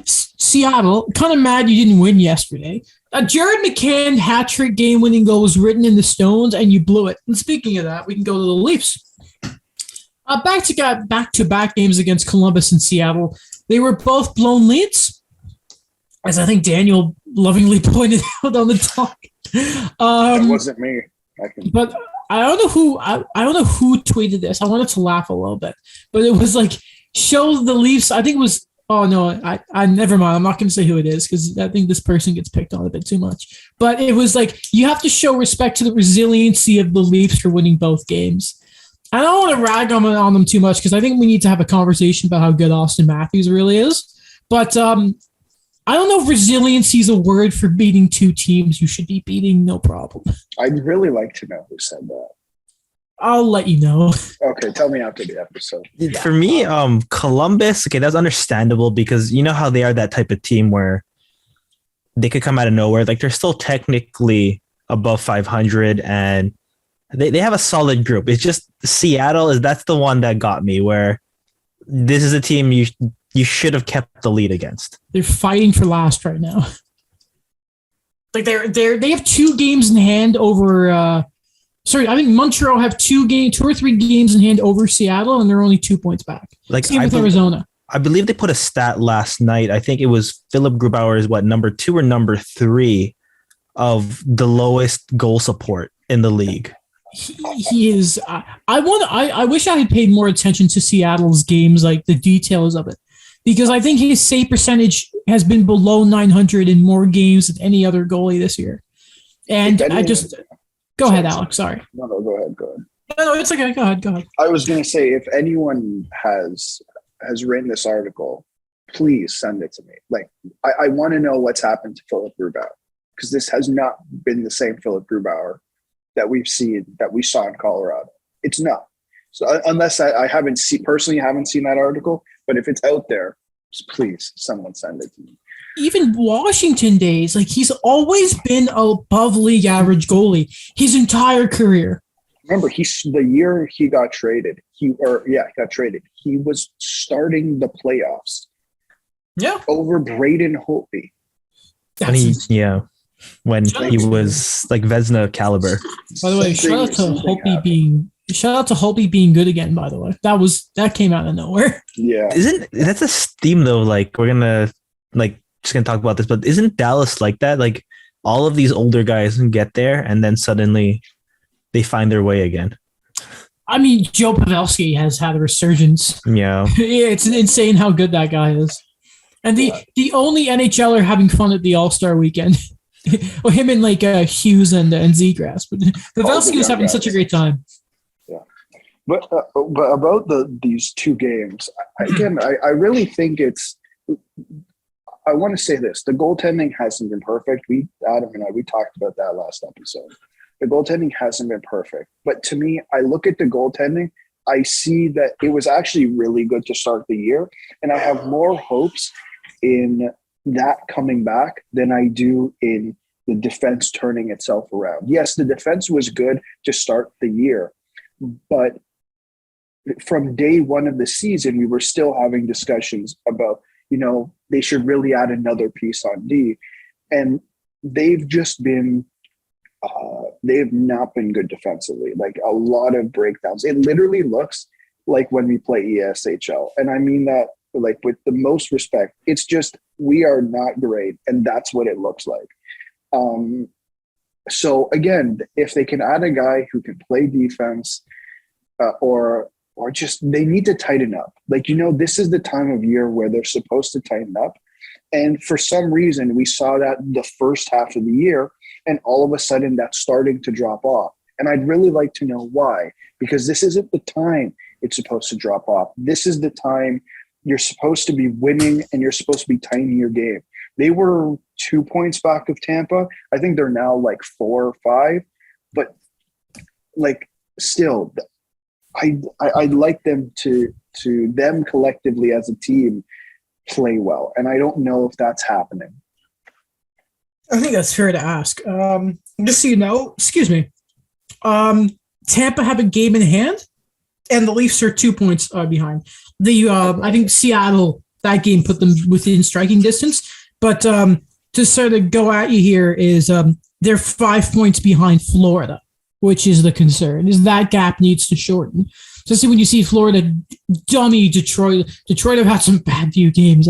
Seattle, kind of mad you didn't win yesterday. Jared McCann hat-trick game-winning goal was written in the stones, and you blew it. And speaking of that, we can go to the Leafs. Back-to-back games against Columbus and Seattle. They were both blown leads, as I think Daniel lovingly pointed out on the talk. That wasn't me. But I don't know who tweeted this. I wanted to laugh a little bit, but it was like show the Leafs. I think it was. Oh no, I never mind. I'm not going to say who it is because I think this person gets picked on a bit too much. But it was like you have to show respect to the resiliency of the Leafs for winning both games. I don't want to rag on them too much because I think we need to have a conversation about how good Austin Matthews really is. But I don't know if resiliency is a word for beating two teams you should be beating, no problem. I'd really like to know who said that. I'll let you know. Okay, tell me after the episode. For me, Columbus, okay, that's understandable because you know how they are that type of team where they could come out of nowhere. Like they're still technically above 500 and they have a solid group. It's just Seattle that's the one that got me where this is a team you should have kept the lead against. They're fighting for last right now. Like they have 2 games in hand over I think Montreal have 2 or 3 games in hand over Seattle, and they're only 2 points back. Like same with Arizona. I believe they put a stat last night. I think it was Philip Grubauer is number 2 or number 3 of the lowest goal support in the league. He is. I wish I had paid more attention to Seattle's games, like the details of it, because I think his save percentage has been below 900 in more games than any other goalie this year. And Go ahead, Alex. Sorry. No, go ahead. No, it's okay. Go ahead. I was going to say, if anyone has written this article, please send it to me. Like, I want to know what's happened to Philip Grubauer because this has not been the same Philip Grubauer that we saw in Colorado. It's not. So unless I haven't seen that article, but if it's out there, please someone send it to me. Even Washington days, like he's always been above league average goalie his entire career. Remember, the year he got traded. He got traded. He was starting the playoffs. Yeah, over Braden Holtby. When he was like Vezina caliber. By the way, shout out to Holtby being good again. By the way, that came out of nowhere. Yeah, that's a theme though? Like we're gonna just gonna talk about this, but isn't Dallas like that? Like all of these older guys get there and then suddenly they find their way again. I mean, Joe Pavelski has had a resurgence. Yeah. Yeah, it's insane how good that guy is. And the only NHLer having fun at the All-Star weekend. Well, him and Hughes and Zegras. But Pavelski was having such a great time. Yeah. But about these 2 games, I really think I want to say this. The goaltending hasn't been perfect. Adam and I talked about that last episode. The goaltending hasn't been perfect. But to me, I look at the goaltending, I see that it was actually really good to start the year. And I have more hopes in that coming back than I do in the defense turning itself around. Yes, the defense was good to start the year. But from day 1 of the season, we were still having discussions about, they should really add another piece on D. And they've just been, they've not been good defensively. Like a lot of breakdowns. It literally looks like when we play ESHL. And I mean that with the most respect. It's just, we are not great. And that's what it looks like. So again, if they can add a guy who can play defense or just they need to tighten up. This is the time of year where they're supposed to tighten up. And for some reason, we saw that the first half of the year, and all of a sudden that's starting to drop off. And I'd really like to know why, because this isn't the time it's supposed to drop off. This is the time you're supposed to be winning and you're supposed to be tightening your game. They were 2 points back of Tampa. I think they're now 4 or 5, but still, I'd like them to them collectively as a team play well. And I don't know if that's happening. I think that's fair to ask. Just so you know, excuse me, Tampa have a game in hand and the Leafs are 2 points behind. I think Seattle that game put them within striking distance. But to sort of go at you here is they're 5 points behind Florida, which is the concern, is that gap needs to shorten. Especially when you see Florida dummy Detroit. Detroit have had some bad few games.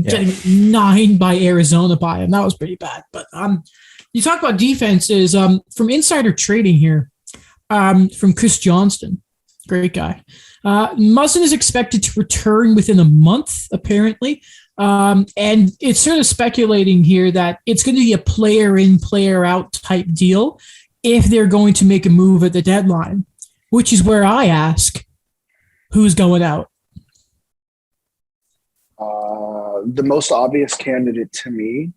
Getting 9 by Arizona by him. That was pretty bad. But you talk about defenses from insider trading here from Chris Johnston. Great guy. Muzzin is expected to return within a month, apparently. And it's sort of speculating here that it's going to be a player in, player out type deal if they're going to make a move at the deadline, which is where I ask, who's going out? The most obvious candidate to me,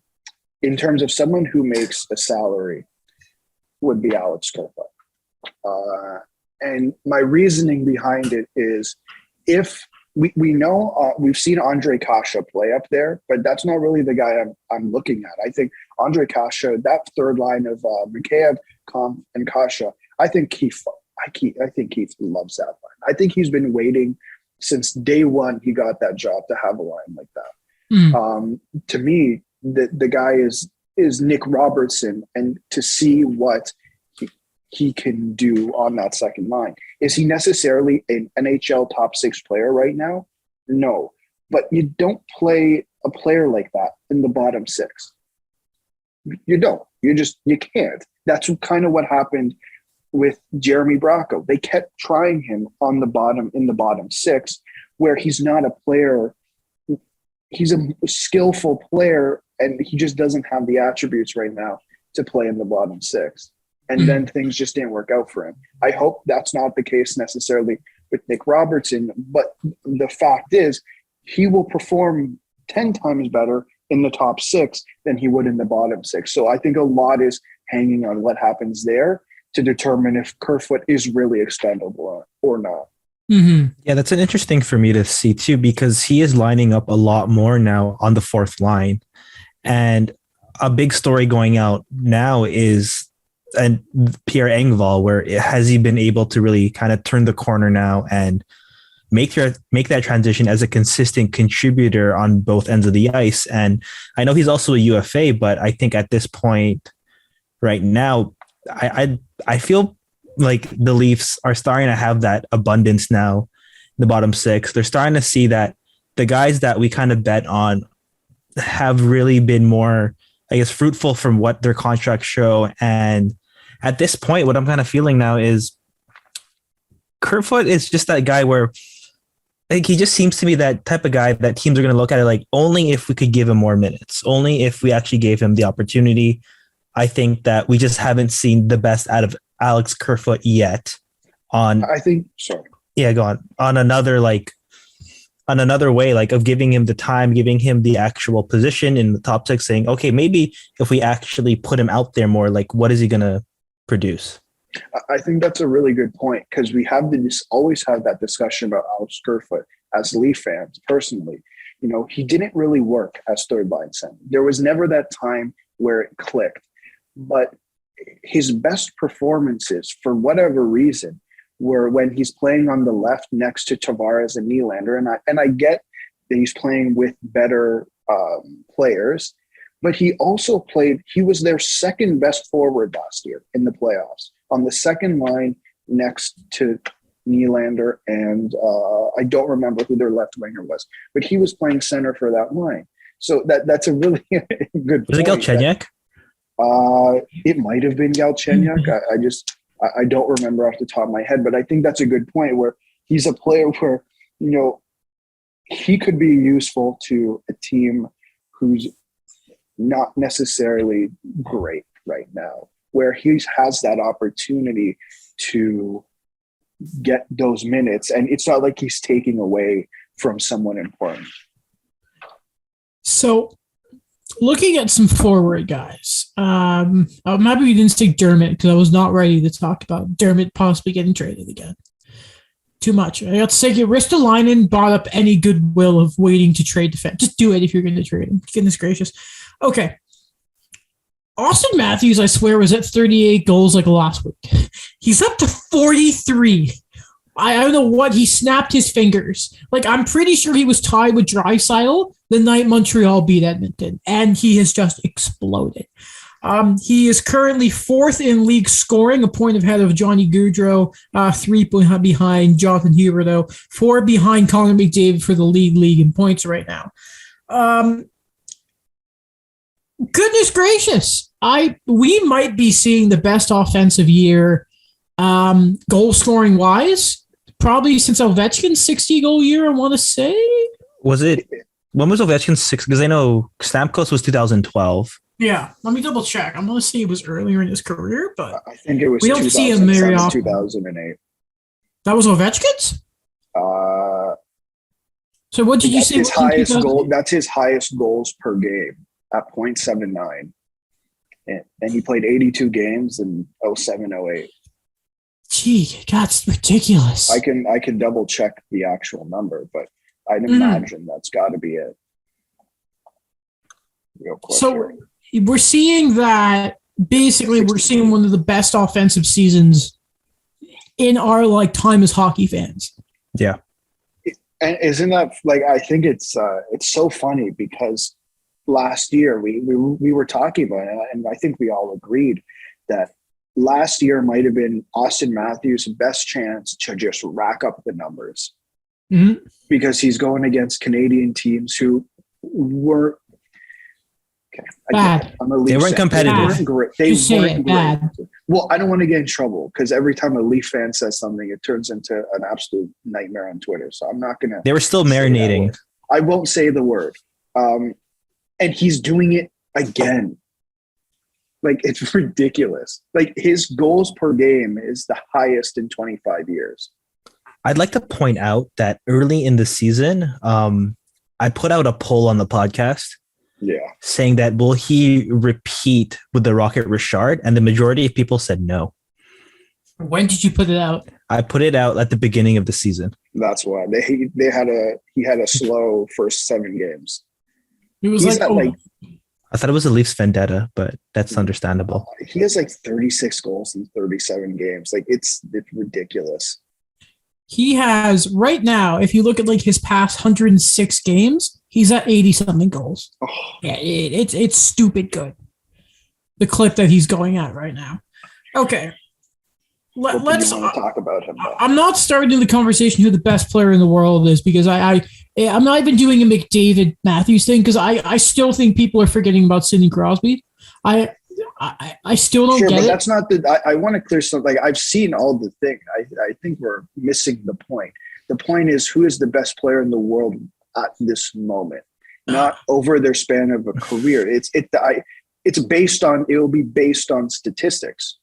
in terms of someone who makes a salary, would be Alex Kerfoot. And my reasoning behind it is, if we know we've seen Andre Kasha play up there, but that's not really the guy I'm looking at. I think Andre Kasha, that third line of Mikheyev, Kampf, and Kasha, I think Keith loves that line. I think he's been waiting since day one he got that job to have a line like that. To me, the guy is Nick Robertson, and to see what he can do on that second line. Is he necessarily an NHL top 6 player right now? No, but you don't play a player like that in the bottom 6. You don't. You can't. That's kind of what happened with Jeremy Bracco. They kept trying him in the bottom 6, where he's not a player. He's a skillful player, and he just doesn't have the attributes right now to play in the bottom 6. And then things just didn't work out for him. I hope that's not the case necessarily with Nick Robertson, but the fact is he will perform 10 times better in the top 6 than he would in the bottom 6. So I think a lot is hanging on what happens there to determine if Kerfoot is really expendable or not. Mm-hmm. Yeah, that's an interesting for me to see too, because he is lining up a lot more now on the fourth line. And a big story going out now is Pierre Engvall, where has he been able to really kind of turn the corner now and make that transition as a consistent contributor on both ends of the ice. And I know he's also a UFA, but I think at this point right now, I feel like the Leafs are starting to have that abundance now in the bottom 6. They're starting to see that the guys that we kind of bet on have really been more, I guess, fruitful from what their contracts show. And at this point, what I'm kind of feeling now is Kerfoot is just that guy where, like, he just seems to be that type of guy that teams are going to look at it like, only if we could give him more minutes, only if we actually gave him the opportunity. I think that we just haven't seen the best out of Alex Kerfoot yet. Go on. On another way, like, of giving him the time, giving him the actual position in the top 6, saying, okay, maybe if we actually put him out there more, like, what is he going to produce? I think that's a really good point, because we have always had that discussion about Alex Kerfoot as Leaf fans. Personally, he didn't really work as third line center. There was never that time where it clicked, but his best performances, for whatever reason, were when he's playing on the left next to Tavares and Nylander. And I get that he's playing with better players, but he was their second best forward last year in the playoffs, on the second line next to Nylander, and I don't remember who their left winger was, but he was playing center for that line. So that's a really good point. Was it Galchenyuk? It might have been Galchenyuk. I don't remember off the top of my head, but I think that's a good point, where he's a player where, he could be useful to a team who's not necessarily great right now, where he has that opportunity to get those minutes, and it's not like he's taking away from someone important. So, looking at some forward guys, I'm happy we didn't take Dermott, because I was not ready to talk about Dermott possibly getting traded again. Too much. I got to say, Ristolainen brought up any goodwill of waiting to trade the fan. Just do it if you're going to trade him. Goodness gracious. Okay. Austin Matthews, I swear, was at 38 goals like last week. He's up to 43. I don't know what, he snapped his fingers. Like, I'm pretty sure he was tied with Draisaitl the night Montreal beat Edmonton, and he has just exploded. He is currently 4th in league scoring, a point ahead of Johnny Gaudreau, 3 behind Jonathan Huberdeau, 4 behind Connor McDavid for the league in points right now. Goodness gracious. We might be seeing the best offensive year goal scoring wise, probably since Ovechkin's 60-goal year, I want to say. When was Ovechkin's 60? Because I know Stamkos was 2012. Yeah, let me double check. I'm going to say it was earlier in his career, but I think it was we don't see him very often. 2008. That was Ovechkin's? So what did you say? His highest goal. That's his highest goals per game at .79. And he played 82 games in 07-08. Gee, that's ridiculous. I can double check the actual number, but I'd imagine that's got to be it. Real quick. So we're seeing that basically we're seeing one of the best offensive seasons in our time as hockey fans. Yeah. And isn't that I think it's so funny because last year we were talking about it, and I think we all agreed that last year might have been Austin Matthews' best chance to just rack up the numbers because he's going against Canadian teams who were bad. They weren't competitive. They weren't great. Well, I don't want to get in trouble because every time a Leaf fan says something, it turns into an absolute nightmare on Twitter. So I'm not going to. They were still marinating. I won't say the word. And he's doing it again. It's ridiculous. His goals per game is the highest in 25 years. I'd like to point out that early in the season, I put out a poll on the podcast. Yeah. Saying that will he repeat with the Rocket Richard? And the majority of people said no. When did you put it out? I put it out at the beginning of the season. That's why he had a slow first 7 games. It was I thought it was a Leafs vendetta, but that's understandable. He has 36 goals in 37 games. It's ridiculous. He has right now, if you look at his past 106 games, he's at 80-something goals. Oh. Yeah, it's stupid good. The clip that he's going at right now. Okay. Let's talk about him. I'm not starting the conversation who the best player in the world is because I'm not even doing a McDavid Matthews thing because I still think people are forgetting about Sidney Crosby. I still don't get it. That's not I want to clear something. I've seen all the thing. I think we're missing the point. The point is who is the best player in the world at this moment, not over their span of a career. It will be based on statistics.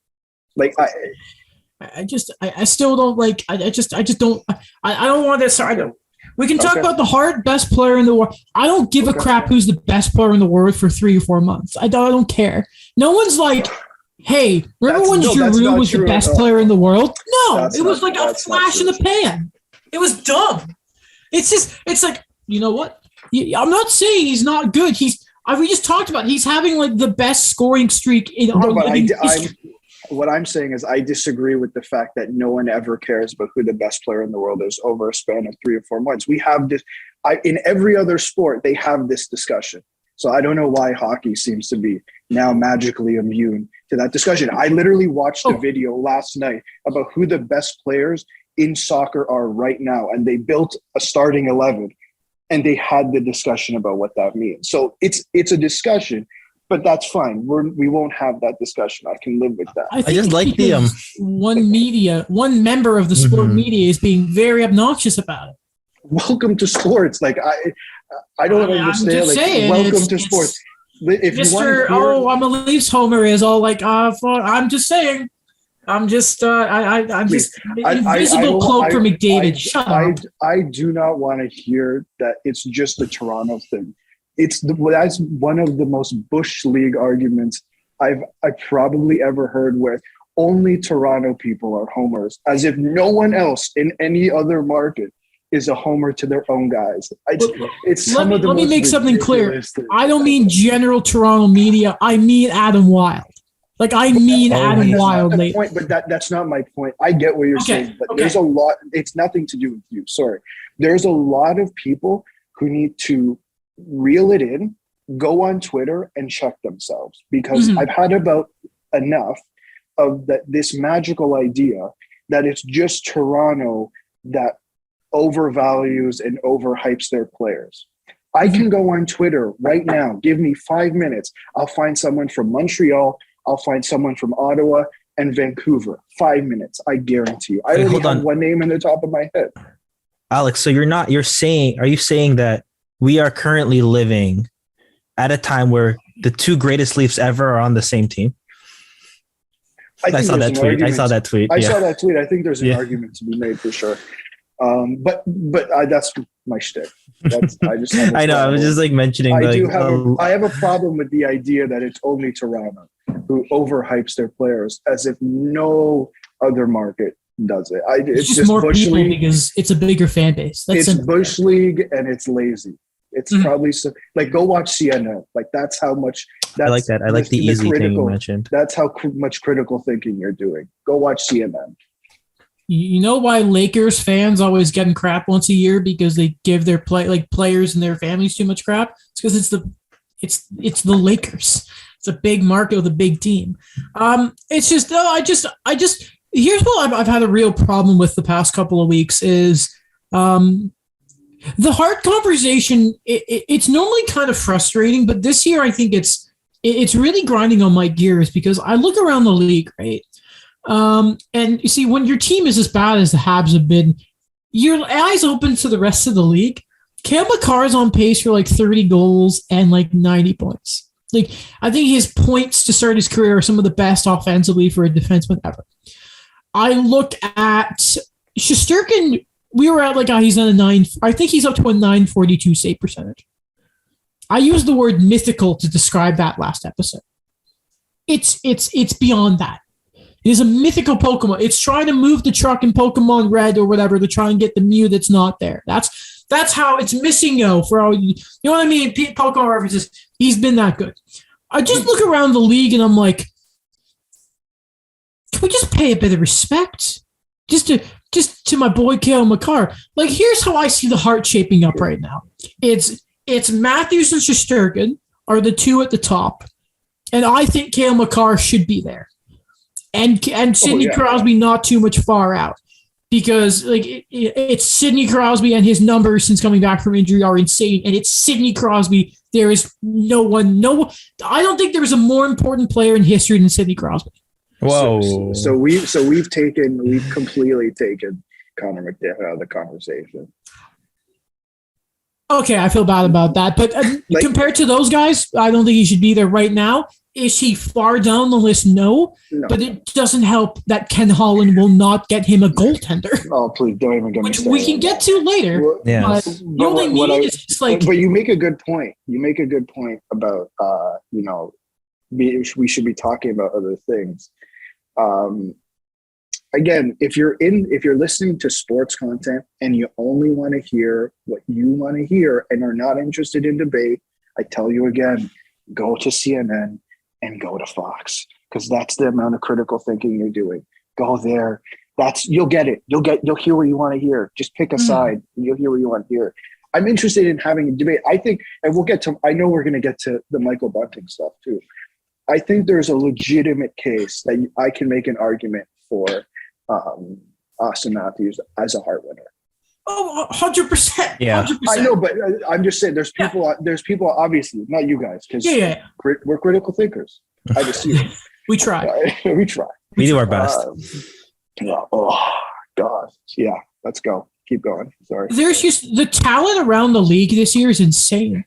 I still don't I don't want to start. We can talk about the Hart best player in the world. I don't give a crap who's the best player in the world for 3 or 4 months. I don't care. No one's hey, remember when Giroux was the best player in the world? No, it was a flash in the pan. It was dumb. It's you know what? I'm not saying he's not good. We just talked about he's having the best scoring streak in our history. What I'm saying is I disagree with the fact that no one ever cares about who the best player in the world is over a span of 3 or 4 months. We have this in every other sport. They have this discussion. So I don't know why hockey seems to be now magically immune to that discussion. I literally watched a video last night about who the best players in soccer are right now. And they built a starting 11 and they had the discussion about what that means. So it's a discussion. But that's fine. We won't have that discussion. I can live with that. I just like the one member of the sport media is being very obnoxious about it. Welcome to sports. I don't understand. Welcome to sports. If Mr. I'm a Leafs homer is all I'm just saying. I'm just invisible cloak for McDavid. Shut up. I do not want to hear that it's just a Toronto thing. That's one of the most Bush League arguments I've probably ever heard, where only Toronto people are homers, as if no one else in any other market is a homer to their own guys. Let me make something clear. I don't mean general Toronto media. I mean Adam Wilde. Like I mean, Oh, Adam that's not Wild the lately. point, but that's not my point. I get what you're saying, but there's a lot. It's nothing to do with you. Sorry. There's a lot of people who need to reel it in, go on Twitter and check themselves, because I've had about enough of this magical idea that it's just Toronto that overvalues and overhypes their players. I can go on Twitter right now. Give me 5 minutes. I'll find someone from Montreal. I'll find someone from Ottawa and Vancouver. 5 minutes. I guarantee you. I already have one name in the top of my head. Alex, so are you saying that we are currently living at a time where the two greatest Leafs ever are on the same team? I saw that tweet. I saw that tweet. I think there's an argument to be made for sure. But that's my shtick. I just have I know. I was just like mentioning. I have a problem with the idea that it's only Toronto who overhypes their players as if no other market does it. It's just more Bush people League. Because it's a bigger fan base. It's Bush League and it's lazy. It's probably like go watch CNN. Like that's how much. I like that. I like the easy thing you mentioned. That's how much critical thinking you're doing. Go watch CNN. You know why Lakers fans always getting crap once a year? Because they give their players and their families too much crap. It's because it's the Lakers. It's a big market with a big team. It's just I just here's what I've had a real problem with the past couple of weeks is the Hart conversation. It's normally kind of frustrating, but this year I think it's really grinding on my gears because I look around the league, right? And you see, when your team is as bad as the Habs have been, your eyes open to the rest of the league. Cale Makar is on pace for like 30 goals and like 90 points. Like, I think his points to start his career are some of the best offensively for a defenseman ever. I look at Shesterkin. We were at he's on a 9. I think he's up to a 942 save percentage. I used the word mythical to describe that last episode. It's beyond that. It is a mythical Pokemon. It's trying to move the truck in Pokemon Red or whatever to try and get the Mew that's not there. That's how it's missing for all you know what I mean? Pokemon references. He's been that good. I just look around the league and I'm like, can we just pay a bit of respect? Just to my boy Cale Makar. Like, here's how I see the Hart shaping up right now. It's Matthews and Shesterkin are the two at the top, and I think Cale Makar should be there. And Sidney Crosby not too much far out because it's Sidney Crosby and his numbers since coming back from injury are insane. And it's Sidney Crosby. There is I don't think there is a more important player in history than Sidney Crosby. Whoa. So we've completely taken Connor McDavid out of the conversation. Okay, I feel bad about that. But compared to those guys, I don't think he should be there right now. Is he far down the list? No. But it doesn't help that Ken Holland will not get him a goaltender. Oh, please don't even get me started. Which we can get to later. But the only mean is just like. But you make a good point. You make a good point about we should be talking about other things. Again, if you're listening to sports content and you only want to hear what you want to hear and are not interested in debate, I tell you again, go to CNN and go to Fox, because that's the amount of critical thinking you're doing. Go there. You'll get it. You'll hear what you want to hear. Just pick a side and you'll hear what you want to hear. I'm interested in having a debate. I think, and I know we're going to get to the Michael Bunting stuff too. I think there's a legitimate case that I can make an argument for Austin Matthews as a Hart winner. Oh, 100%. Yeah. 100%. I know, but I'm just saying there's people obviously, not you guys, because we're critical thinkers. I just see it. We try. We try. We do our best. Oh, God. Yeah, let's go. Keep going. Sorry. There's just the talent around the league this year is insane.